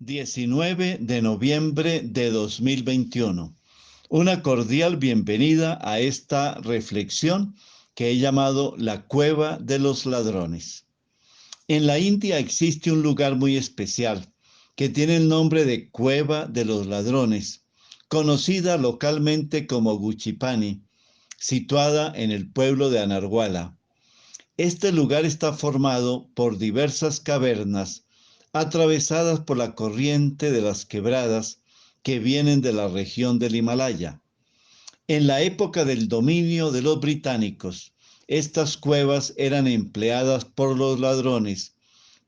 19 de noviembre de 2021. Una cordial bienvenida a esta reflexión que he llamado La Cueva de los Ladrones. En la India existe un lugar muy especial que tiene el nombre de Cueva de los Ladrones, conocida localmente como Guchipani, situada en el pueblo de Anarwala. Este lugar está formado por diversas cavernas atravesadas por la corriente de las quebradas que vienen de la región del Himalaya. En la época del dominio de los británicos, estas cuevas eran empleadas por los ladrones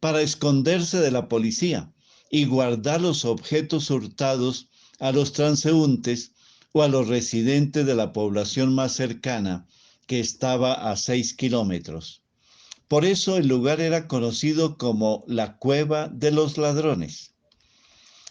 para esconderse de la policía y guardar los objetos hurtados a los transeúntes o a los residentes de la población más cercana, que estaba a 6 kilómetros. Por eso el lugar era conocido como la Cueva de los Ladrones.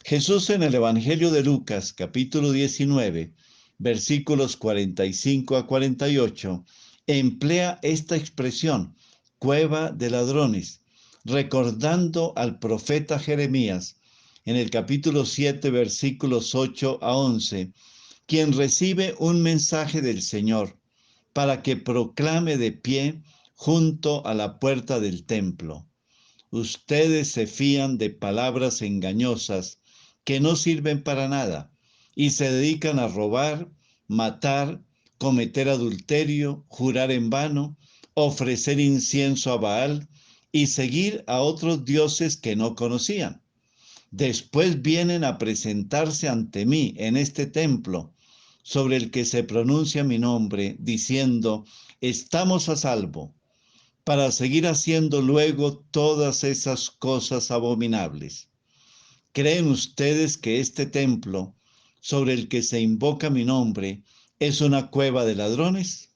Jesús en el Evangelio de Lucas, capítulo 19, versículos 45 a 48, emplea esta expresión, cueva de ladrones, recordando al profeta Jeremías en el capítulo 7, versículos 8 a 11, quien recibe un mensaje del Señor para que proclame de pie junto a la puerta del templo. Ustedes se fían de palabras engañosas que no sirven para nada y se dedican a robar, matar, cometer adulterio, jurar en vano, ofrecer incienso a Baal y seguir a otros dioses que no conocían. Después vienen a presentarse ante mí en este templo, sobre el que se pronuncia mi nombre, diciendo, estamos a salvo, para seguir haciendo luego todas esas cosas abominables. ¿Creen ustedes que este templo, sobre el que se invoca mi nombre, es una cueva de ladrones?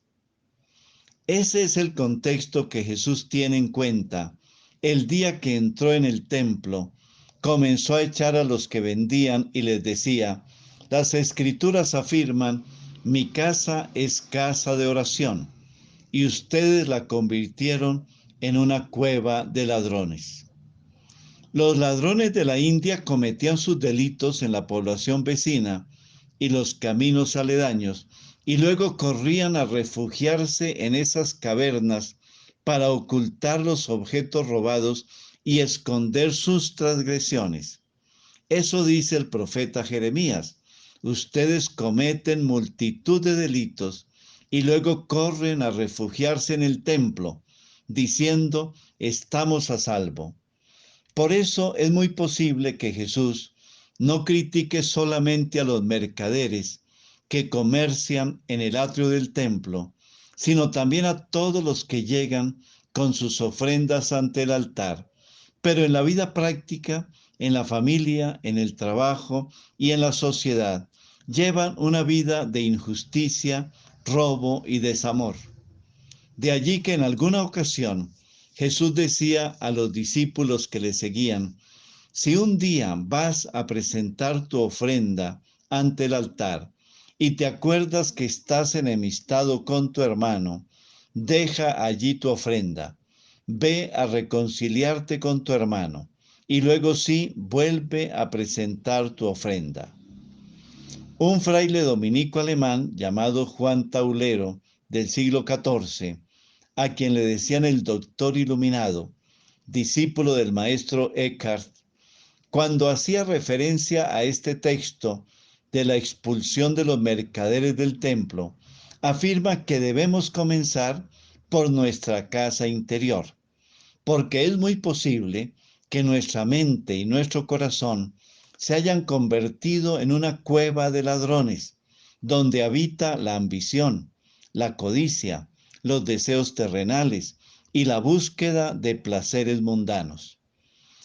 Ese es el contexto que Jesús tiene en cuenta. El día que entró en el templo, comenzó a echar a los que vendían y les decía, las escrituras afirman, mi casa es casa de oración, y ustedes la convirtieron en una cueva de ladrones. Los ladrones de la India cometían sus delitos en la población vecina y los caminos aledaños, y luego corrían a refugiarse en esas cavernas para ocultar los objetos robados y esconder sus transgresiones. Eso dice el profeta Jeremías. Ustedes cometen multitud de delitos y luego corren a refugiarse en el templo, diciendo, estamos a salvo. Por eso es muy posible que Jesús no critique solamente a los mercaderes que comercian en el atrio del templo, sino también a todos los que llegan con sus ofrendas ante el altar. Pero en la vida práctica, en la familia, en el trabajo y en la sociedad, llevan una vida de injusticia, robo y desamor. De allí que en alguna ocasión Jesús decía a los discípulos que le seguían, si un día vas a presentar tu ofrenda ante el altar y te acuerdas que estás enemistado con tu hermano, deja allí tu ofrenda, ve a reconciliarte con tu hermano y luego sí vuelve a presentar tu ofrenda. Un fraile dominico alemán llamado Juan Taulero del siglo XIV, a quien le decían el doctor iluminado, discípulo del maestro Eckhart, cuando hacía referencia a este texto de la expulsión de los mercaderes del templo, afirma que debemos comenzar por nuestra casa interior, porque es muy posible que nuestra mente y nuestro corazón se hayan convertido en una cueva de ladrones, donde habita la ambición, la codicia, los deseos terrenales y la búsqueda de placeres mundanos.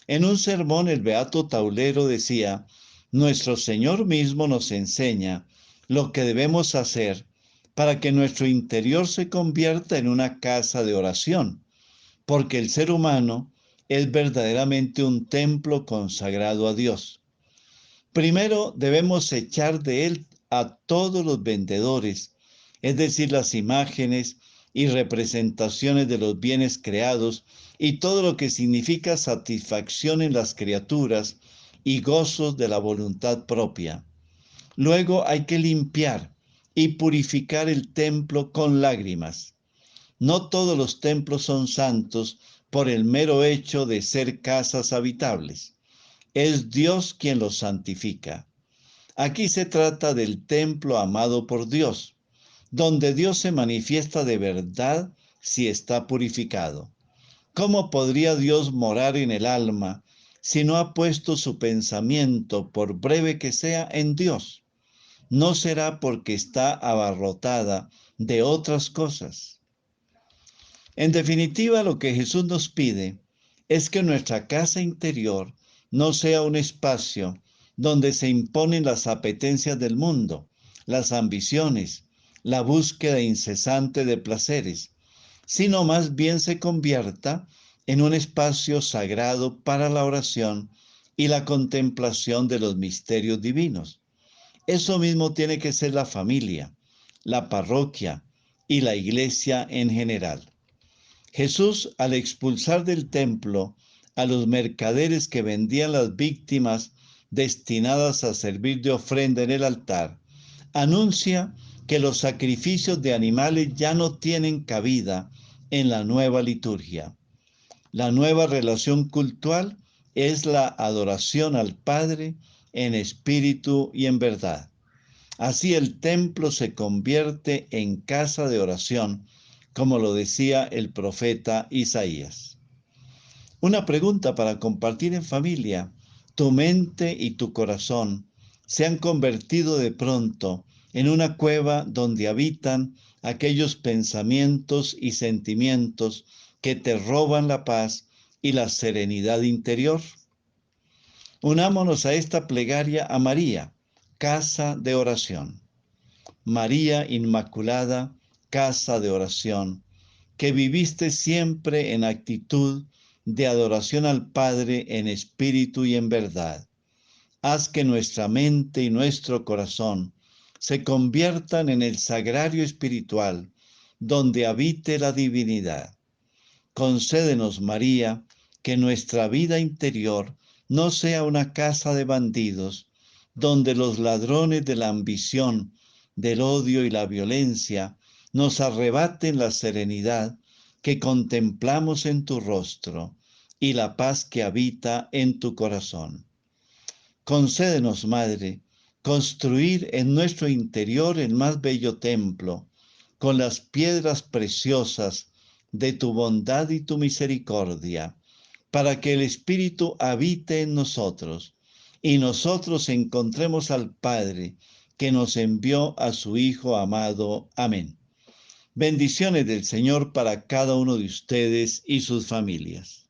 En un sermón el beato Taulero decía, nuestro Señor mismo nos enseña lo que debemos hacer para que nuestro interior se convierta en una casa de oración, porque el ser humano es verdaderamente un templo consagrado a Dios. Primero debemos echar de él a todos los vendedores, es decir, las imágenes y representaciones de los bienes creados y todo lo que significa satisfacción en las criaturas, y gozos de la voluntad propia. Luego hay que limpiar y purificar el templo con lágrimas. No todos los templos son santos por el mero hecho de ser casas habitables. Es Dios quien los santifica. Aquí se trata del templo amado por Dios, donde Dios se manifiesta de verdad si está purificado. ¿Cómo podría Dios morar en el alma si no ha puesto su pensamiento, por breve que sea, en Dios? No será porque está abarrotada de otras cosas. En definitiva, lo que Jesús nos pide es que nuestra casa interior no sea un espacio donde se imponen las apetencias del mundo, las ambiciones, la búsqueda incesante de placeres, sino más bien se convierta en un espacio sagrado para la oración y la contemplación de los misterios divinos. Eso mismo tiene que ser la familia, la parroquia y la iglesia en general. Jesús, al expulsar del templo a los mercaderes que vendían las víctimas destinadas a servir de ofrenda en el altar, anuncia que los sacrificios de animales ya no tienen cabida en la nueva liturgia. La nueva relación cultural es la adoración al Padre en espíritu y en verdad. Así el templo se convierte en casa de oración, como lo decía el profeta Isaías. Una pregunta para compartir en familia. ¿Tu mente y tu corazón se han convertido de pronto en una cueva donde habitan aquellos pensamientos y sentimientos que te roban la paz y la serenidad interior? Unámonos a esta plegaria a María, casa de oración. María Inmaculada, casa de oración, que viviste siempre en actitud de adoración al Padre en espíritu y en verdad. Haz que nuestra mente y nuestro corazón se conviertan en el sagrario espiritual, donde habite la divinidad. Concédenos, María, que nuestra vida interior no sea una casa de bandidos, donde los ladrones de la ambición, del odio y la violencia nos arrebaten la serenidad que contemplamos en tu rostro y la paz que habita en tu corazón. Concédenos, Madre, construir en nuestro interior el más bello templo, con las piedras preciosas de tu bondad y tu misericordia, para que el Espíritu habite en nosotros y nosotros encontremos al Padre que nos envió a su Hijo amado. Amén. Bendiciones del Señor para cada uno de ustedes y sus familias.